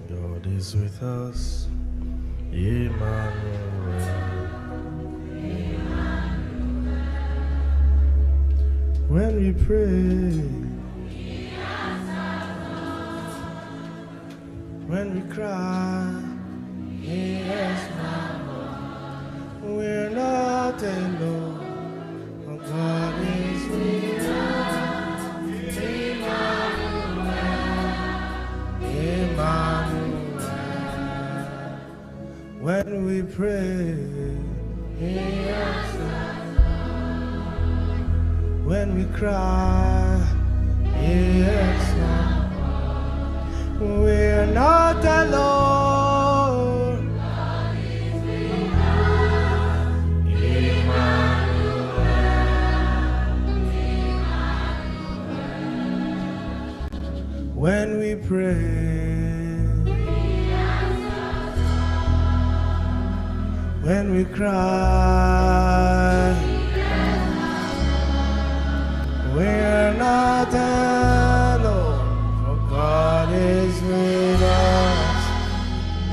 God is with us. Emmanuel. When we pray, when we cry, He hears my voice. We're not alone. God is with us. Emmanuel. When we pray, He hears us. When we cry, He hears us. We're not alone. God is with us. Emmanuel. When we pray, when we cry, we're not alone, for God is with us.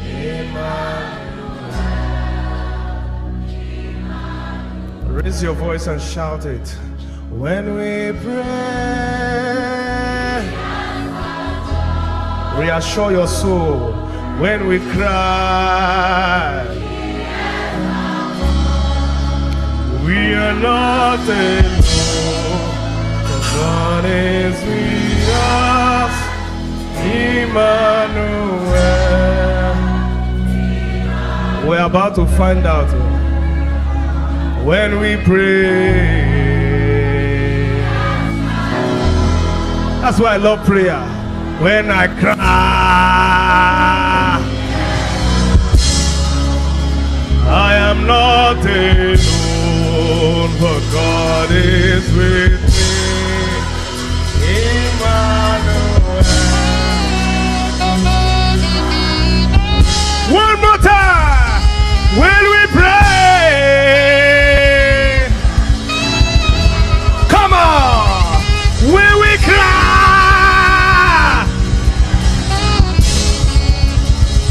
Emmanuel. Raise your voice and shout it. When we pray, reassure your soul. When we cry, we are not alone. God is with us, Emmanuel. We're about to find out when we pray. That's why I love prayer. When I cry, I am not alone, but God is with me. One more time. When we pray, come on. When we cry,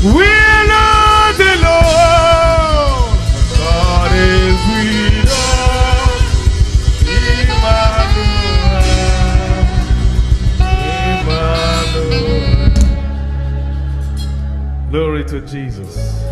we're not alone. God is with us. Emmanuel. Glory to Jesus.